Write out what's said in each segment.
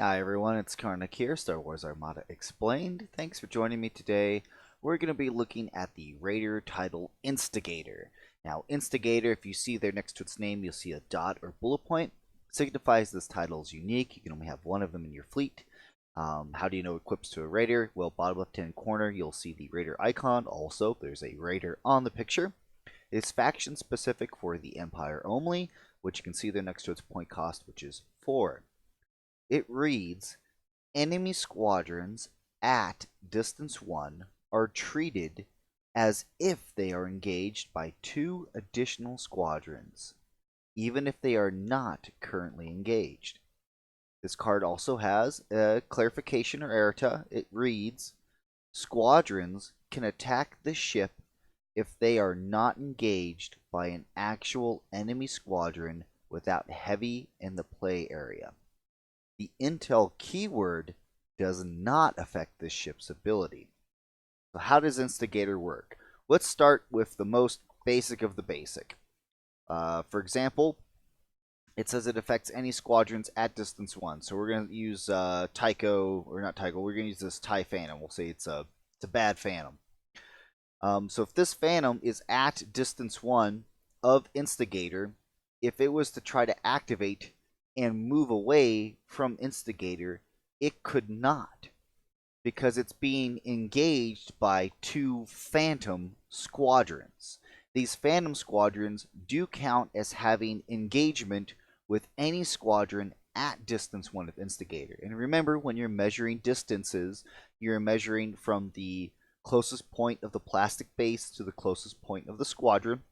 Hi everyone, it's Karnak here, Star Wars Armada Explained. Thanks for joining me today. We're going to be looking at the Raider title Instigator. Now, Instigator, if you see there next to its name, you'll see a dot or bullet point. It signifies this title is unique. You can only have one of them in your fleet. How do you know it equips to a Raider? Well, bottom left-hand corner, you'll see the Raider icon. Also, there's a Raider on the picture. It's faction specific for the Empire only, which you can see there next to its point cost, which is 4. It reads, enemy squadrons at distance 1 are treated as if they are engaged by 2 additional squadrons, even if they are not currently engaged. This card also has a clarification or errata. It reads, squadrons can attack the ship if they are not engaged by an actual enemy squadron without heavy in the play area. The intel keyword does not affect this ship's ability. So how does Instigator work? Let's start with the most basic of the basic. For example, it says it affects any squadrons at distance 1. So we're going to use Tycho, or not Tycho, we're going to use this TIE Phantom. We'll say it's a bad Phantom. So if this Phantom is at distance 1 of Instigator, if it was to try to activate and move away from Instigator, it could not, because it's being engaged by 2 Phantom squadrons. These Phantom squadrons do count as having engagement with any squadron at distance 1 of Instigator. And remember, when you're measuring distances, you're measuring from the closest point of the plastic base to the closest point of the squadron.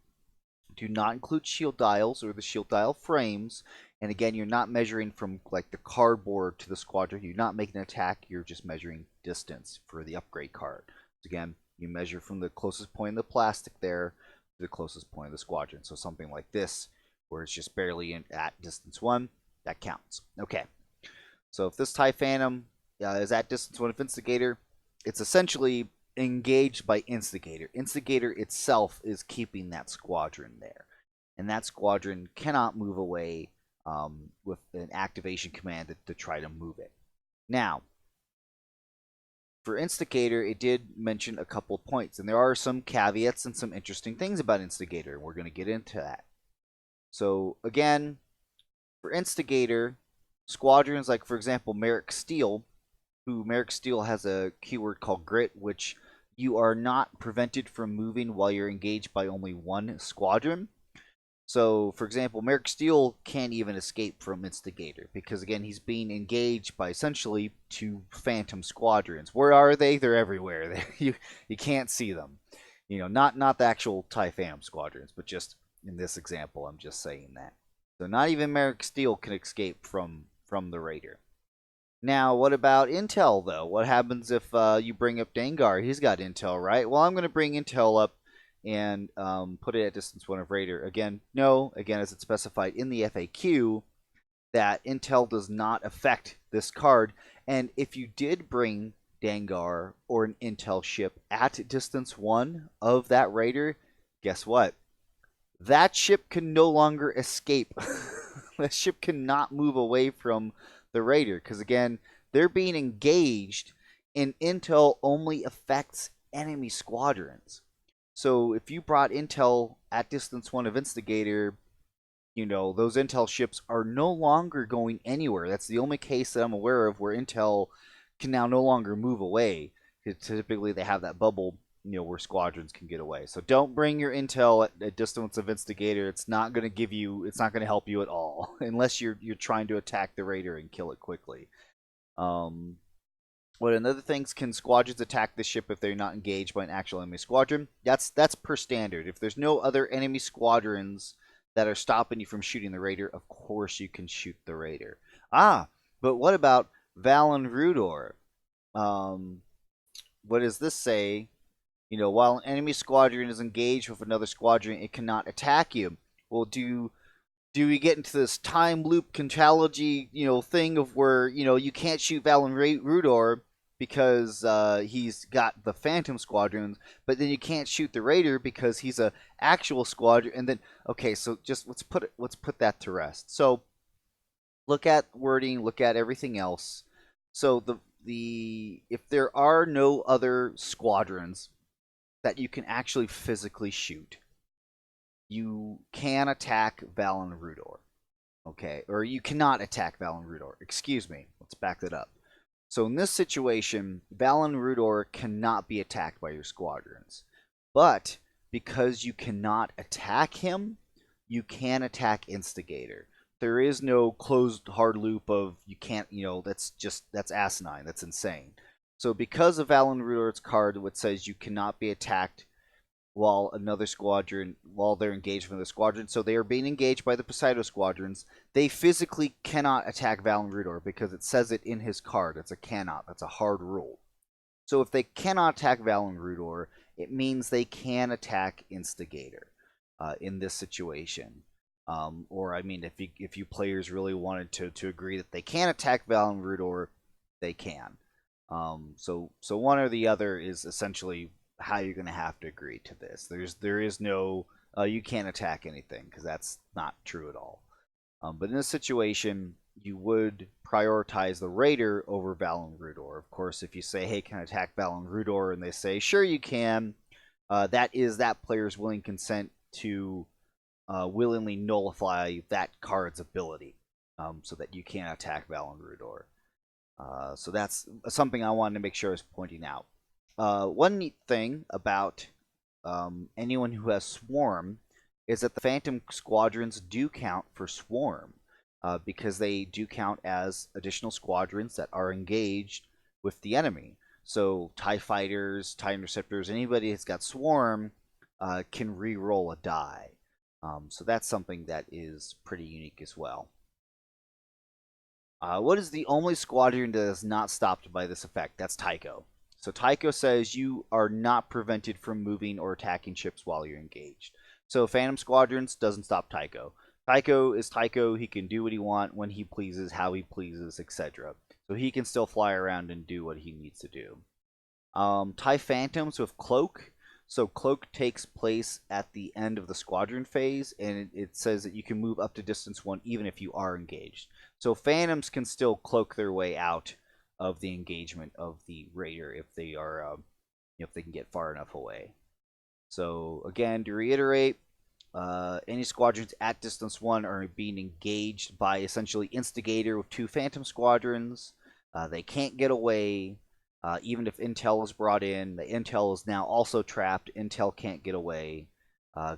Do not include shield dials or the shield dial frames. And again, you're not measuring from like the cardboard to the squadron. You're not making an attack. You're just measuring distance for the upgrade card. So again, you measure from the closest point in the plastic there to the closest point of the squadron. So something like this, where it's just barely at distance 1, that counts. Okay. So if this TIE Phantom is at distance 1 of Instigator, it's essentially engaged by Instigator. Instigator itself is keeping that squadron there. And that squadron cannot move away with an activation command to try to move it. Now, for Instigator, it did mention a couple points. And there are some caveats and some interesting things about Instigator. We're going to get into that. So, again, for Instigator, squadrons like, for example, Merrick Steel, who Merrick Steel has a keyword called Grit, which you are not prevented from moving while you're engaged by only 1 squadron. So, for example, Merrick Steel can't even escape from Instigator because, again, he's being engaged by essentially 2 Phantom squadrons. Where are they? They're everywhere. you can't see them. You know, not the actual TIE Phantom squadrons, but just in this example, I'm just saying that. So not even Merrick Steel can escape from the Raider. Now, what about Intel, though? What happens if you bring up Dengar? He's got Intel, right? Well, I'm going to bring Intel up and put it at distance 1 of Raider. Again, no. Again, as it's specified in the FAQ, that Intel does not affect this card. And if you did bring Dengar or an Intel ship at distance 1 of that Raider, guess what? That ship can no longer escape. That ship cannot move away from the Raider, because again, they're being engaged, and Intel only affects enemy squadrons. So if you brought Intel at distance 1 of Instigator, you know, those Intel ships are no longer going anywhere. That's the only case that I'm aware of where Intel can now no longer move away. Typically they have that bubble, you know, where squadrons can get away. So don't bring your Intel at distance of Instigator. It's not going to give you, it's not going to help you at all unless you're trying to attack the Raider and kill it quickly. What another things, can squadrons attack the ship if they're not engaged by an actual enemy squadron? That's per standard. If there's no other enemy squadrons that are stopping you from shooting the Raider, of course you can shoot the Raider. But what about Valen Rudor? What does this say? You know, while an enemy squadron is engaged with another squadron, it cannot attack you. Well, do we get into this time loop conchology, you know, thing of where, you know, you can't shoot Valen Rudor because he's got the Phantom squadrons, but then you can't shoot the Raider because he's a actual squadron. And then, okay, so just let's put that to rest. So look at wording, look at everything else. So the if there are no other squadrons that you can actually physically shoot, you can attack Valen Rudor. Okay, or you cannot attack Valen Rudor. Excuse me. Let's back that up. So in this situation, Valen Rudor cannot be attacked by your squadrons. But because you cannot attack him, you can attack Instigator. There is no closed hard loop of you can't, that's asinine. That's insane. So because of Valen Rudor's card, which says you cannot be attacked while they're engaged with another squadron, so they are being engaged by the pseudo squadrons, they physically cannot attack Valen Rudor because it says it in his card. It's a cannot. That's a hard rule. So if they cannot attack Valen Rudor, it means they can attack Instigator in this situation. Or I mean, if you players really wanted to agree that they can attack Valen Rudor, they can. So one or the other is essentially how you're going to have to agree to this. There is no you can't attack anything, because that's not true at all. But in this situation, you would prioritize the Raider over Valen Rudor. Of course, if you say, hey, can I attack Valen Rudor? And they say, sure you can, that is that player's willing consent to willingly nullify that card's ability, so that you can't attack Valen Rudor. So that's something I wanted to make sure I was pointing out. One neat thing about anyone who has Swarm is that the Phantom Squadrons do count for Swarm, because they do count as additional squadrons that are engaged with the enemy. So TIE Fighters, TIE Interceptors, anybody that's got Swarm can re-roll a die. So that's something that is pretty unique as well. What is the only squadron that is not stopped by this effect? That's Tycho. So Tycho says you are not prevented from moving or attacking ships while you're engaged. So Phantom Squadrons doesn't stop Tycho. Tycho is Tycho. He can do what he wants, when he pleases, how he pleases, etc. So he can still fly around and do what he needs to do. TIE Phantoms with Cloak. So Cloak takes place at the end of the squadron phase, and it says that you can move up to distance 1 even if you are engaged. So Phantoms can still cloak their way out of the engagement of the Raider if they can get far enough away. So again, to reiterate, any squadrons at distance 1 are being engaged by essentially Instigator with 2 Phantom Squadrons. They can't get away. Even if Intel is brought in, the Intel is now also trapped. Intel can't get away.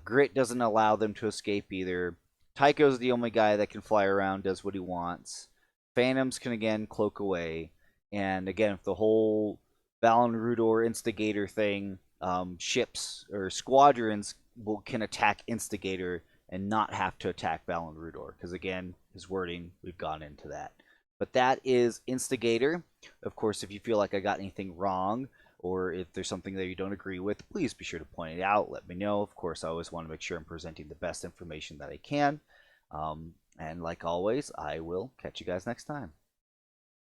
Grit doesn't allow them to escape either. Tycho's the only guy that can fly around, does what he wants. Phantoms can again cloak away. And again, if the whole Valen Rudor Instigator thing, ships or squadrons can attack Instigator and not have to attack Valen Rudor, because again, his wording, we've gone into that. But that is Instigator. Of course, if you feel like I got anything wrong, or if there's something that you don't agree with, please be sure to point it out. Let me know. Of course, I always want to make sure I'm presenting the best information that I can. And like always, I will catch you guys next time.